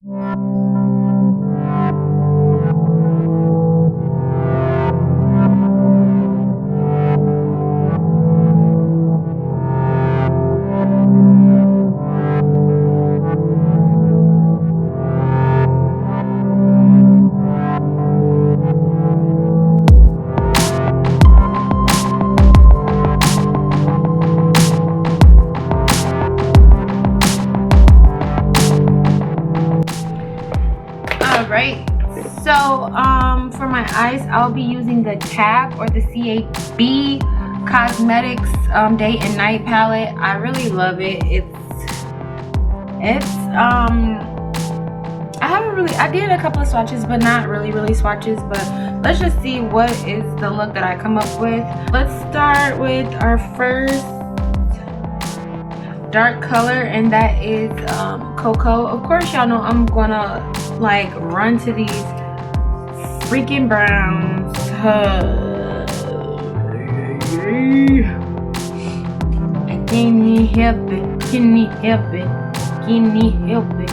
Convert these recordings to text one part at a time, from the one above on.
Alright, so for my eyes, I'll be using the KAB or the KAB Cosmetics Day and Night palette. I really love it. I did a couple of swatches, but not really swatches. But let's just see what is the look that I come up with. Let's start with our first dark color, and that is Cocoa. Of course, y'all know I'm gonna like run to these freaking browns. I can't help it, can't help it, can't help it.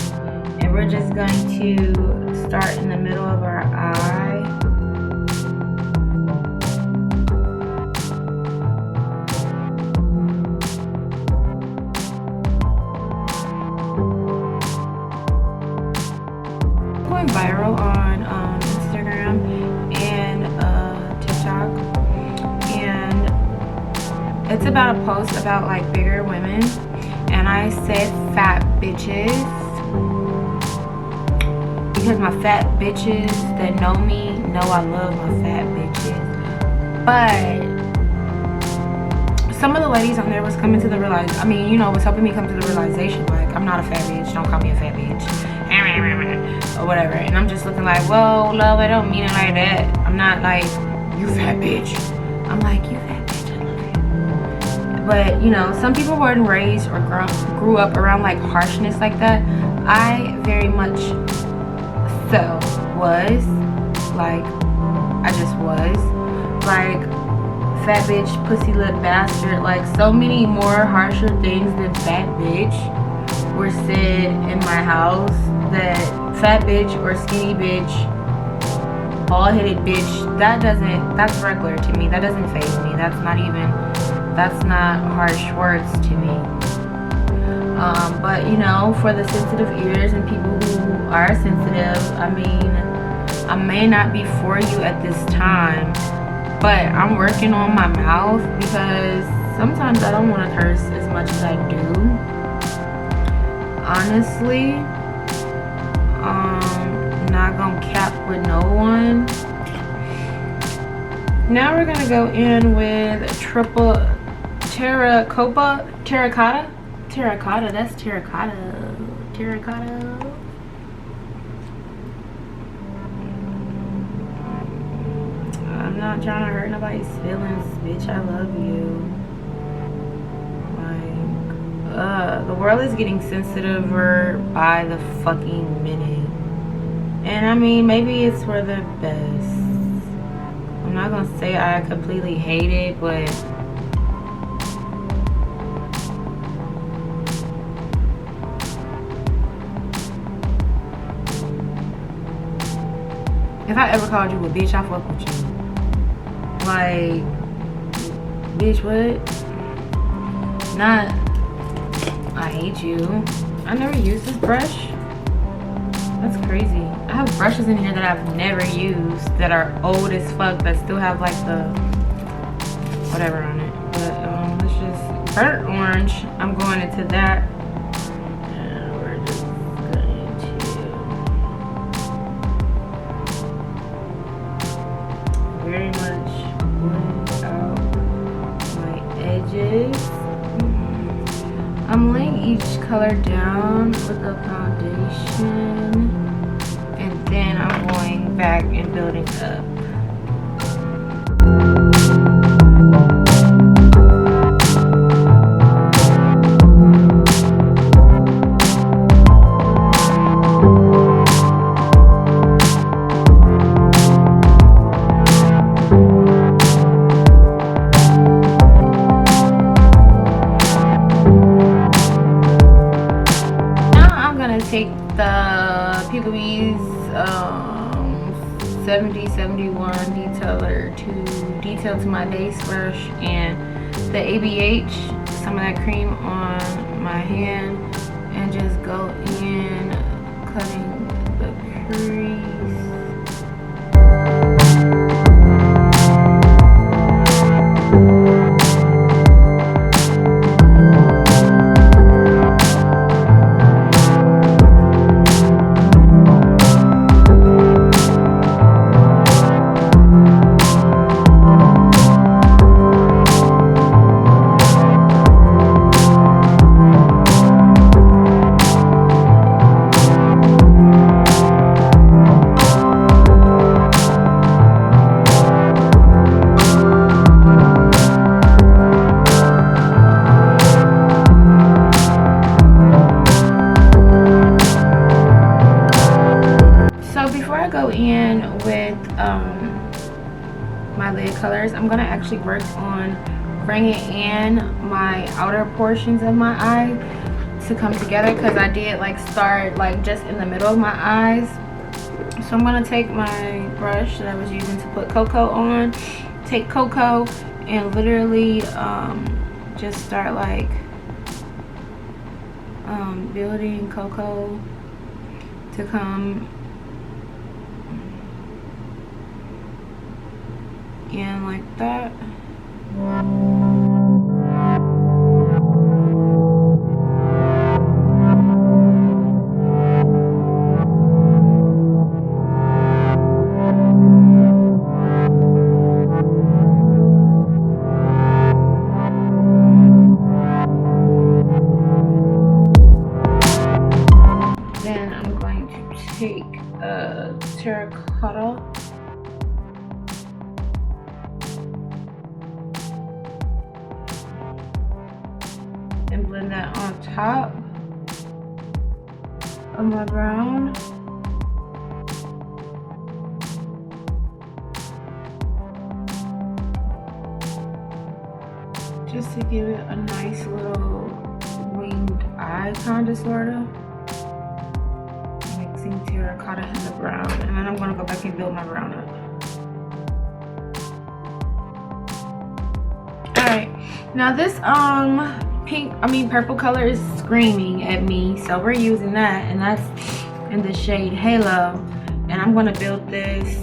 And we're just going to start in the middle of our eye. Going viral on Instagram and TikTok, and it's about a post about like bigger women, and I said fat bitches because my fat bitches that know me know I love my fat bitches. But some of the ladies on there was coming to the was helping me come to the realization, like, I'm not a fat bitch, don't call me a fat bitch, or whatever. And I'm just looking like, whoa, love, I don't mean it like that. I'm not like, you fat bitch. I'm like, you fat bitch, I love you. But some people weren't raised or grew up around like harshness like that. I very much so was, like, I just was like, fat bitch, pussy lip bastard, like so many more harsher things than fat bitch were said in my house. That fat bitch or skinny bitch, bald-headed bitch, that's regular to me. That doesn't faze me. That's not harsh words to me. But for the sensitive ears and people who are sensitive, I may not be for you at this time, but I'm working on my mouth because sometimes I don't want to curse as much as I do. Honestly, not gonna cap with no one. Now we're gonna go in with triple terracotta. That's terracotta. I'm not trying to hurt nobody's feelings, bitch. I love you. The world is getting sensitiver by the fucking minute. And maybe it's for the best. I'm not gonna say I completely hate it, but if I ever called you a bitch, I fuck with you. Like, bitch, what? Not, I hate you. I never used this brush. That's crazy. I have brushes in here that I've never used that are old as fuck that still have like the whatever on it. But let's just burnt orange. I'm going into that. And we're just going to very much blend out my edges. I'm laying each color down with a foundation, and then I'm going back and building up. Take the P. Louise 7071 detailer to detail to my base brush, and the ABH, some of that cream on my hand, and just go in cutting the crease. My lid colors, I'm gonna actually work on bringing in my outer portions of my eye to come together, because I did like start like just in the middle of my eyes. So I'm gonna take my brush that I was using to put cocoa on, take cocoa and literally just start like building cocoa to come in like that. Then I'm going to take a terracotta and blend that on top of my brown. Just to give it a nice little winged eye, kind of, sort of. Mixing terracotta and the brown. And then I'm going to go back and build my brown up. Alright, now this purple color is screaming at me, so we're using that, and that's in the shade Halo, and I'm going to build this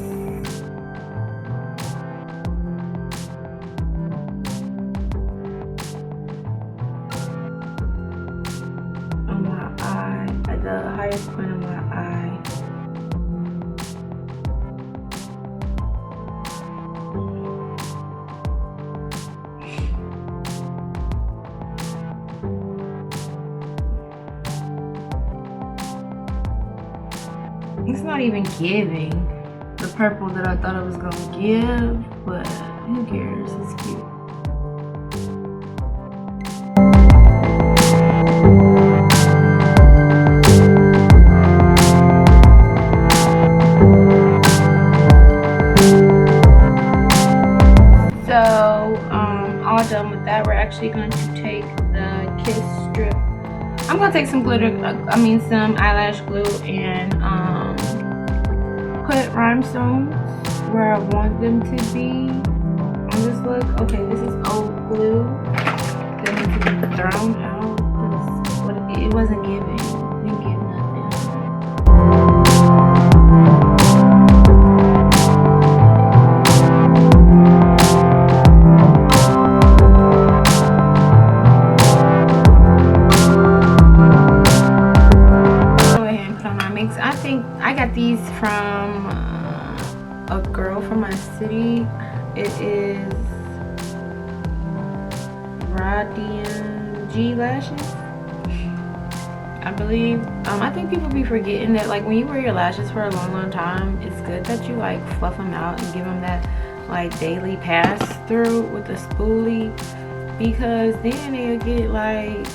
on my eye, at the highest point of my eye. It's not even giving the purple that I thought it was gonna give, but who cares? It's cute. So, all done with that, we're actually going to take the Kiss strip. I'm gonna take some glitter, some eyelash glue, and put rhinestones where I want them to be on this look. Okay, this is old glue that needs to be thrown out because it wasn't giving. It didn't give nothing. I think I got these from a girl from my city. It is Radian G lashes, I believe. I think people be forgetting that, like, when you wear your lashes for a long time, it's good that you like fluff them out and give them that like daily pass through with a spoolie, because then they'll get like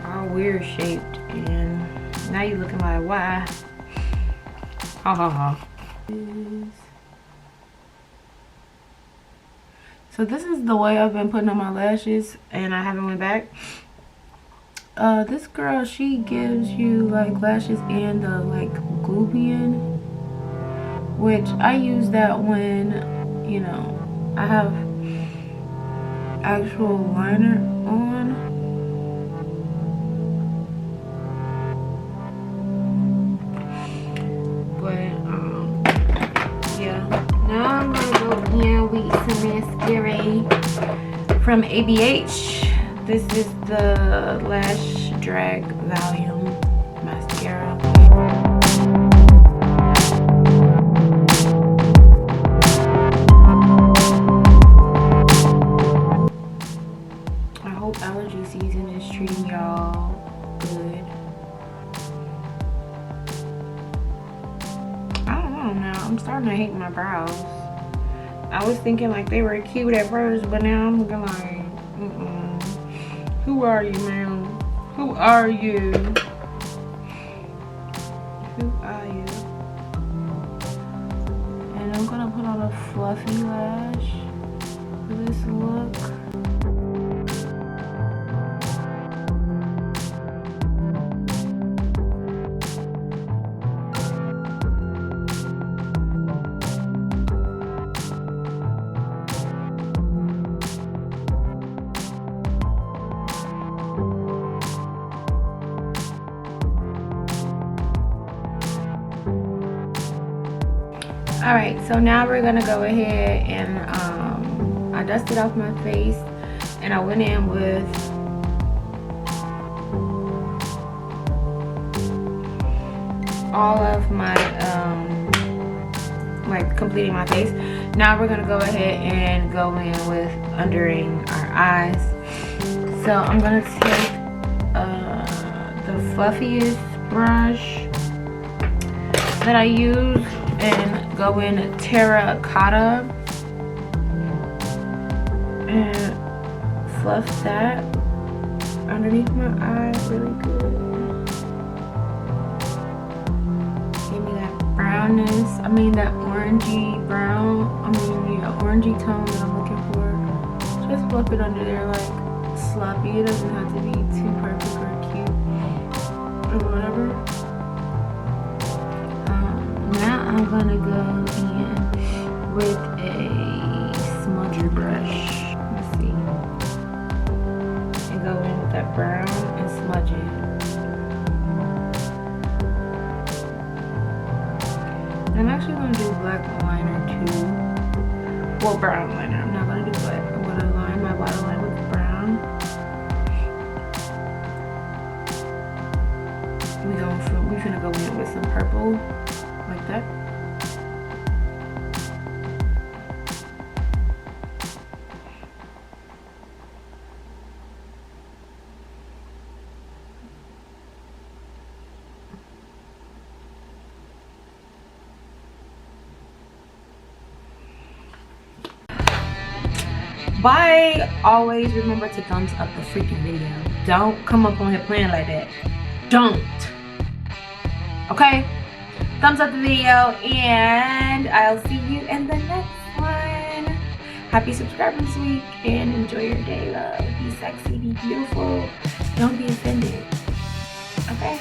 all weird shaped and now you're looking like, why? Ha ha ha. So this is the way I've been putting on my lashes, and I haven't went back. this girl, she gives you like lashes and the like glue pen, which I use that when, you know, I have actual liner on. But yeah, now I'm gonna go in with some mascara from ABH. This is the Lash Drag Volume Mascara. I hope allergy season is treating y'all good. I don't know now. I'm starting to hate my brows. I was thinking like they were cute at first, but now I'm looking like, who are you, man? Who are you? Who are you? And I'm gonna put on a fluffy lash for this look. Alright, so now we're gonna go ahead and I dusted off my face and I went in with all of my like completing my face. Now we're gonna go ahead and go in with undering our eyes. So I'm gonna take the fluffiest brush that I use and go in terracotta and fluff that underneath my eye really good. Give me that brownness, that orangey brown, yeah, orangey tone that I'm looking for. Just fluff it under there like sloppy. It doesn't have to be too perfect or cute or whatever. Now I'm gonna go in with a smudger brush. Let's see. And go in with that brown and smudge it. I'm actually gonna do black liner too. Well, brown liner. I'm not gonna do black. I'm gonna line my waterline with brown. We're gonna go in with some purple. Like that. Bye. Always remember to thumbs up the freaking video. Don't come up on here playing like that. Don't. Okay? Thumbs up the video and I'll see you in the next one. Happy Subscribers Week and enjoy your day, love. Be sexy, be beautiful. Don't be offended. Okay?